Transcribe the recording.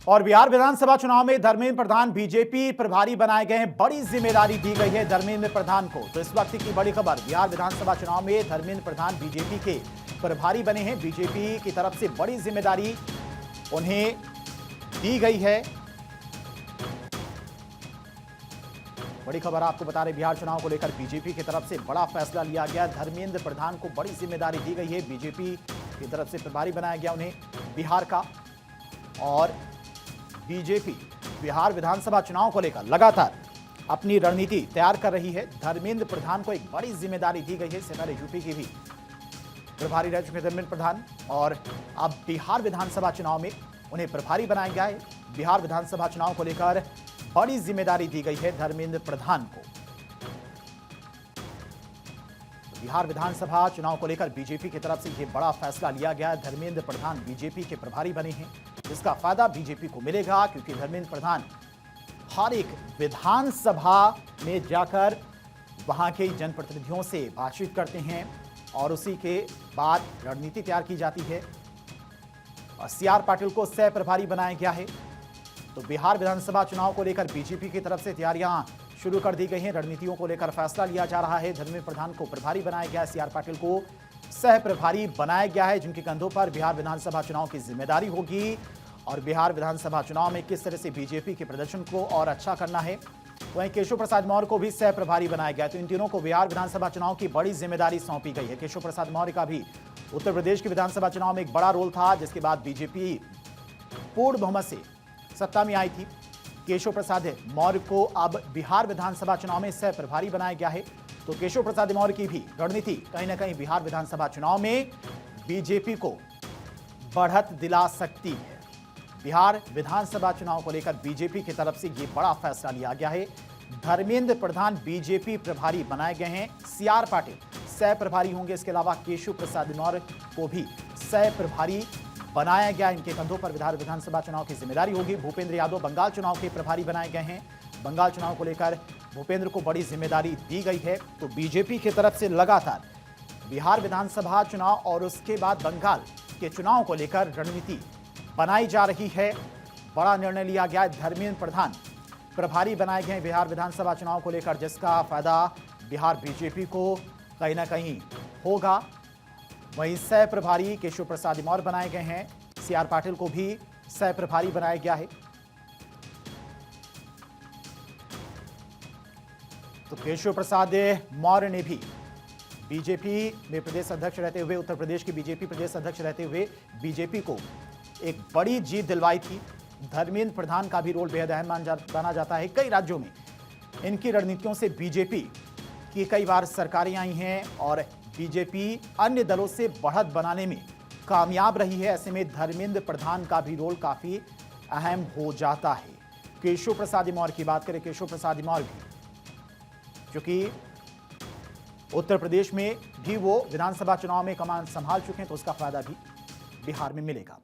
और बिहार विधानसभा चुनाव में धर्मेंद्र प्रधान बीजेपी प्रभारी बनाए गए हैं। बड़ी जिम्मेदारी दी गई है धर्मेंद्र प्रधान को। तो इस वक्त की बड़ी खबर, बिहार विधानसभा चुनाव में धर्मेंद्र प्रधान बीजेपी के प्रभारी बने हैं। बीजेपी की तरफ से बड़ी जिम्मेदारी उन्हें दी गई है। बड़ी खबर आपको बता रहे, बिहार चुनाव को लेकर बीजेपी की तरफ से बड़ा फैसला लिया गया। धर्मेंद्र प्रधान को बड़ी जिम्मेदारी दी गई है। बीजेपी की तरफ से प्रभारी बनाया गया उन्हें बिहार का। और बीजेपी बिहार विधानसभा चुनाव को लेकर लगातार अपनी रणनीति तैयार कर रही है। धर्मेंद्र प्रधान को एक बड़ी जिम्मेदारी दी गई है। इससे पहले यूपी की भी प्रभारी रह चुके धर्मेंद्र प्रधान, और अब बिहार विधानसभा चुनाव में उन्हें प्रभारी बनाया गया है। बिहार विधानसभा चुनाव को लेकर बड़ी जिम्मेदारी दी गई है धर्मेंद्र प्रधान को। बिहार विधानसभा चुनाव को लेकर बीजेपी की तरफ से यह बड़ा फैसला लिया गया है। धर्मेंद्र प्रधान बीजेपी के प्रभारी बने हैं, जिसका फायदा बीजेपी को मिलेगा, क्योंकि धर्मेंद्र प्रधान हर एक विधानसभा में जाकर वहां के जनप्रतिनिधियों से बातचीत करते हैं और उसी के बाद रणनीति तैयार की जाती है। और सीआर पाटिल को सह प्रभारी बनाया गया है। तो बिहार विधानसभा चुनाव को लेकर बीजेपी की तरफ से तैयारियां शुरू कर दी गई हैं। रणनीतियों को लेकर फैसला लिया जा रहा है। धर्मेंद्र प्रधान को प्रभारी बनाया गया है, सीआर पाटिल को सह प्रभारी बनाया गया है, जिनके कंधों पर बिहार विधानसभा चुनाव की जिम्मेदारी होगी। और बिहार विधानसभा चुनाव में किस तरह से बीजेपी के प्रदर्शन को और अच्छा करना है। वहीं केशव प्रसाद मौर्य को भी सह प्रभारी बनाया गया। तो इन तीनों को बिहार विधानसभा चुनाव की बड़ी जिम्मेदारी सौंपी गई है। केशव प्रसाद मौर्य का भी उत्तर प्रदेश के विधानसभा चुनाव में एक बड़ा रोल था, जिसके बाद बीजेपी पूर्ण बहुमत से सत्ता में आई थी। केशव प्रसाद मौर्य को अब बिहार विधानसभा चुनाव में सह प्रभारी बनाया गया है। तो केशव प्रसाद मौर्य की भी रणनीति कहीं ना कहीं बिहार विधानसभा चुनाव में बीजेपी को बढ़त दिला सकती है। बिहार विधानसभा चुनाव को लेकर बीजेपी की तरफ से यह बड़ा फैसला लिया गया है। धर्मेंद्र प्रधान बीजेपी प्रभारी बनाए गए हैं। सीआर पाटिल सह प्रभारी होंगे। इसके अलावा केशव प्रसाद मौर्य को भी सह प्रभारी बनाया गया। इनके कंधों पर बिहार विधानसभा चुनाव की जिम्मेदारी होगी। भूपेंद्र यादव बंगाल चुनाव के प्रभारी बनाए गए हैं। बंगाल चुनाव को लेकर भूपेंद्र को बड़ी जिम्मेदारी दी गई है। तो बीजेपी की तरफ से लगातार बिहार विधानसभा चुनाव और उसके बाद बंगाल के चुनाव को लेकर रणनीति बनाई जा रही है। बड़ा निर्णय लिया गया है। धर्मेंद्र प्रधान प्रभारी बनाए गए बिहार विधानसभा चुनाव को लेकर, जिसका फायदा बिहार बीजेपी को कहीं ना कहीं होगा। वहीं सह प्रभारी केशव प्रसाद मौर्य बनाए गए हैं। सीआर पाटिल को भी सह प्रभारी बनाया गया है। तो केशव प्रसाद मौर्य ने भी बीजेपी में प्रदेश अध्यक्ष रहते हुए, उत्तर प्रदेश के बीजेपी प्रदेश अध्यक्ष रहते हुए बीजेपी को एक बड़ी जीत दिलवाई थी। धर्मेंद्र प्रधान का भी रोल बेहद अहम माना जाता है। कई राज्यों में इनकी रणनीतियों से बीजेपी की कई बार सरकारें आई हैं और बीजेपी अन्य दलों से बढ़त बनाने में कामयाब रही है। ऐसे में धर्मेंद्र प्रधान का भी रोल काफी अहम हो जाता है। केशव प्रसाद मौर्य की बात करें, केशव प्रसाद मौर्य भी, क्योंकि उत्तर प्रदेश में भी वो विधानसभा चुनाव में कमान संभाल चुके हैं, तो उसका फायदा भी बिहार में मिलेगा।